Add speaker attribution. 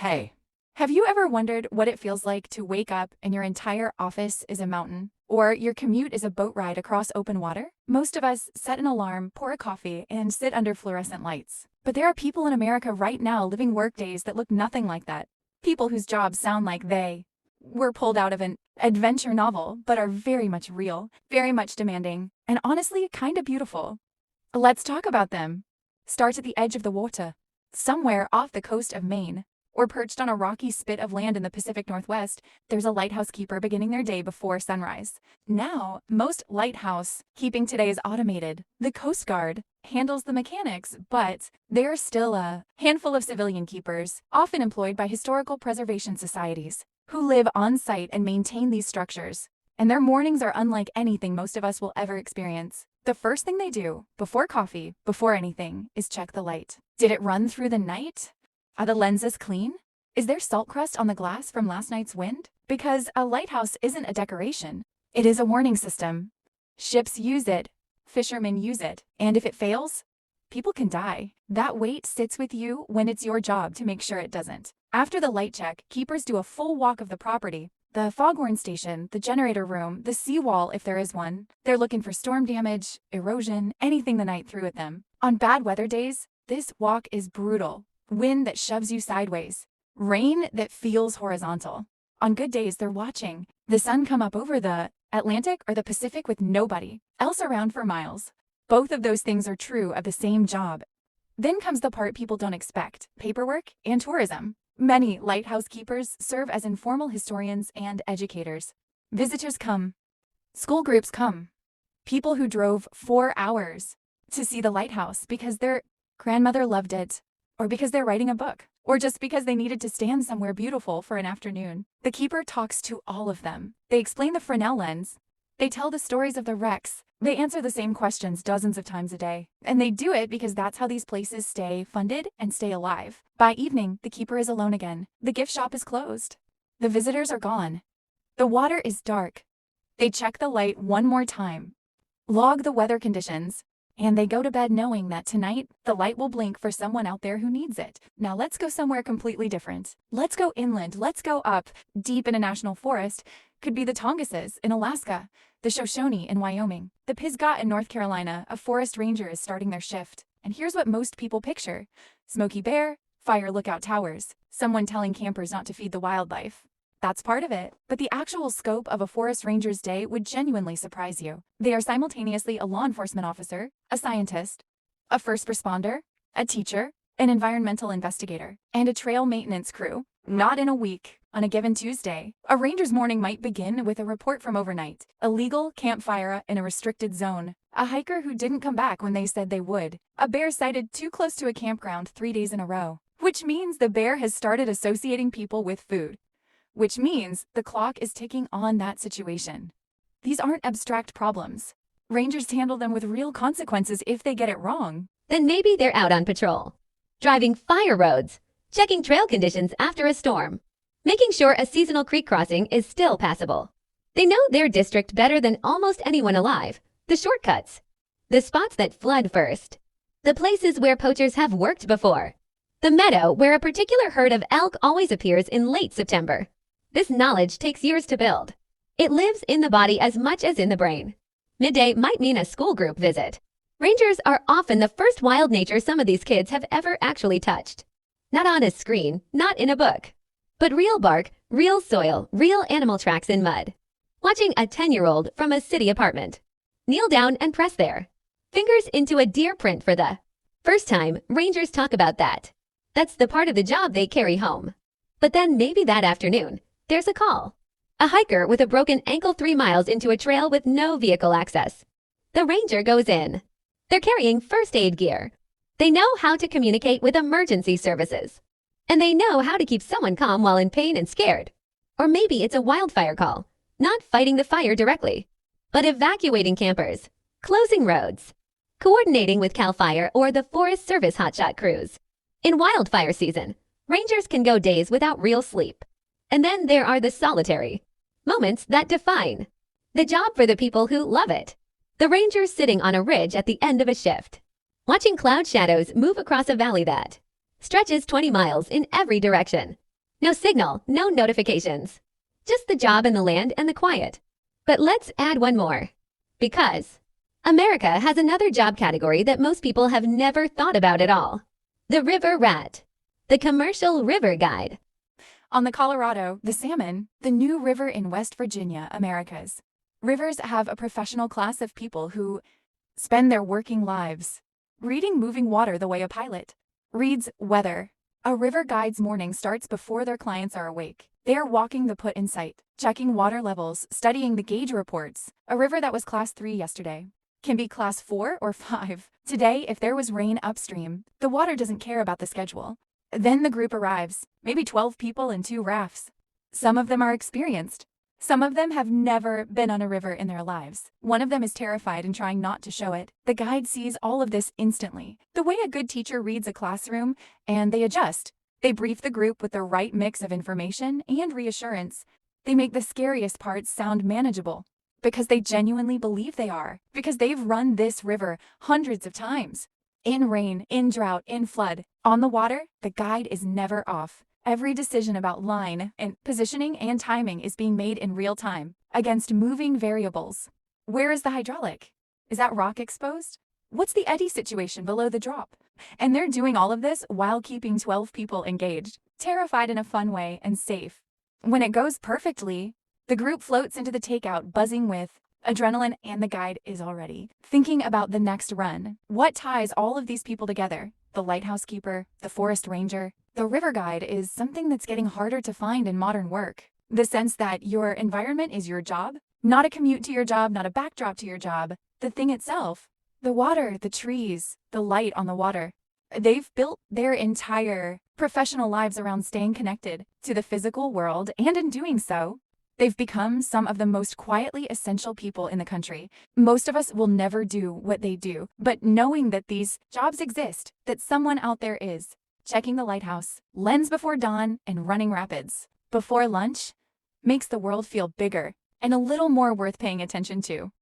Speaker 1: Hey, have you ever wondered what it feels like to wake up and your entire office is a mountain? Or your commute is a boat ride across open water? Most of us set an alarm, pour a coffee, and sit under fluorescent lights. But there are people in America right now living workdays that look nothing like that. People whose jobs sound like they were pulled out of an adventure novel, but are very much real, very much demanding, and honestly kind of beautiful. Let's talk about them. Start at the edge of the water, somewhere off the coast of Maine, or perched on a rocky spit of land in the Pacific Northwest. There's a lighthouse keeper beginning their day before sunrise. Now, most lighthouse keeping today is automated. The Coast Guard handles the mechanics, but there are still a handful of civilian keepers, often employed by historical preservation societies, who live on site and maintain these structures. And their mornings are unlike anything most of us will ever experience. The first thing they do, before coffee, before anything, is check the light. Did it run through the night? Are the lenses clean? Is there salt crust on the glass from last night's wind? Because a lighthouse isn't a decoration. It is a warning system. Ships use it. Fishermen use it. And if it fails, people can die. That weight sits with you when it's your job to make sure it doesn't. After the light check, keepers do a full walk of the property. The foghorn station, the generator room, the seawall if there is one. They're looking for storm damage, erosion, anything the night threw at them. On bad weather days, this walk is brutal. Wind that shoves you sideways. Rain that feels horizontal. On good days, they're watching the sun come up over the Atlantic or the Pacific with nobody else around for miles. Both of those things are true of the same job. Then comes the part people don't expect: paperwork and tourism. Many lighthouse keepers serve as informal historians and educators. Visitors come. School groups come. People who drove 4 hours to see the lighthouse because their grandmother loved it, or because they're writing a book, or just because they needed to stand somewhere beautiful for an afternoon. The keeper talks to all of them. They explain the Fresnel lens. They tell the stories of the wrecks. They answer the same questions dozens of times a day. And they do it because that's how these places stay funded and stay alive. By evening, the keeper is alone again. The gift shop is closed. The visitors are gone. The water is dark. They check the light one more time, log the weather conditions, and they go to bed knowing that tonight, the light will blink for someone out there who needs it. Now let's go somewhere completely different. Let's go inland. Let's go up deep in a national forest. Could be the Tongass in Alaska, the Shoshone in Wyoming, the Pisgah in North Carolina. A forest ranger is starting their shift. And here's what most people picture: Smokey Bear, fire lookout towers, someone telling campers not to feed the wildlife. That's part of it, but the actual scope of a forest ranger's day would genuinely surprise you. They are simultaneously a law enforcement officer, a scientist, a first responder, a teacher, an environmental investigator, and a trail maintenance crew. Not in a week. On a given Tuesday, a ranger's morning might begin with a report from overnight: illegal campfire in a restricted zone, a hiker who didn't come back when they said they would, a bear sighted too close to a campground 3 days in a row, which means the bear has started associating people with food, which means the clock is ticking on that situation. These aren't abstract problems. Rangers handle them with real consequences if they get it wrong.
Speaker 2: Then maybe they're out on patrol, driving fire roads, checking trail conditions after a storm, making sure a seasonal creek crossing is still passable. They know their district better than almost anyone alive. The shortcuts, the spots that flood first, the places where poachers have worked before, the meadow where a particular herd of elk always appears in late September. This knowledge takes years to build. It lives in the body as much as in the brain. Midday might mean a school group visit. Rangers are often the first wild nature some of these kids have ever actually touched. Not on a screen, not in a book, but real bark, real soil, real animal tracks in mud. Watching a 10-year-old from a city apartment. Kneel down and press there. Fingers into a deer print for the first time. Rangers talk about that. That's the part of the job they carry home. But then maybe that afternoon, there's a call. A hiker with a broken ankle 3 miles into a trail with no vehicle access. The ranger goes in. They're carrying first aid gear. They know how to communicate with emergency services. And they know how to keep someone calm while in pain and scared. Or maybe it's a wildfire call, not fighting the fire directly, but evacuating campers, closing roads, coordinating with CAL FIRE or the Forest Service hotshot crews. In wildfire season, rangers can go days without real sleep. And then there are the solitary moments that define the job for the people who love it. The rangers sitting on a ridge at the end of a shift, watching cloud shadows move across a valley that stretches 20 miles in every direction. No signal, no notifications. Just the job and the land and the quiet. But let's add one more. Because America has another job category that most people have never thought about at all. The river rat. The commercial river guide.
Speaker 1: On the Colorado, the Salmon, the new river in West Virginia, Americas. Rivers have a professional class of people who spend their working lives reading moving water the way a pilot reads weather. A river guide's morning starts before their clients are awake. They are walking the put in sight, checking water levels, studying the gauge reports. A river that was class 3 yesterday can be class 4 or 5. Today, if there was rain upstream, the water doesn't care about the schedule. Then the group arrives, maybe 12 people in 2 rafts. Some of them are experienced. Some of them have never been on a river in their lives. One of them is terrified and trying not to show it. The guide sees all of this instantly, the way a good teacher reads a classroom, and they adjust. They brief the group with the right mix of information and reassurance. They make the scariest parts sound manageable because they genuinely believe they are, because they've run this river hundreds of times. In rain, in drought, in flood, on the water, the guide is never off. Every decision about line and positioning and timing is being made in real time against moving variables. Where is the hydraulic? Is that rock exposed? What's the eddy situation below the drop? And they're doing all of this while keeping 12 people engaged, terrified in a fun way and safe. When it goes perfectly, the group floats into the takeout buzzing with adrenaline, and the guide is already thinking about the next run. What ties all of these people together? The lighthouse keeper, the forest ranger. The river guide is something that's getting harder to find in modern work. The sense that your environment is your job, not a commute to your job, not a backdrop to your job, the thing itself. The water, the trees, the light on the water. They've built their entire professional lives around staying connected to the physical world, and in doing so, they've become some of the most quietly essential people in the country. Most of us will never do what they do, but knowing that these jobs exist, that someone out there is checking the lighthouse, lens before dawn, and running rapids before lunch makes the world feel bigger and a little more worth paying attention to.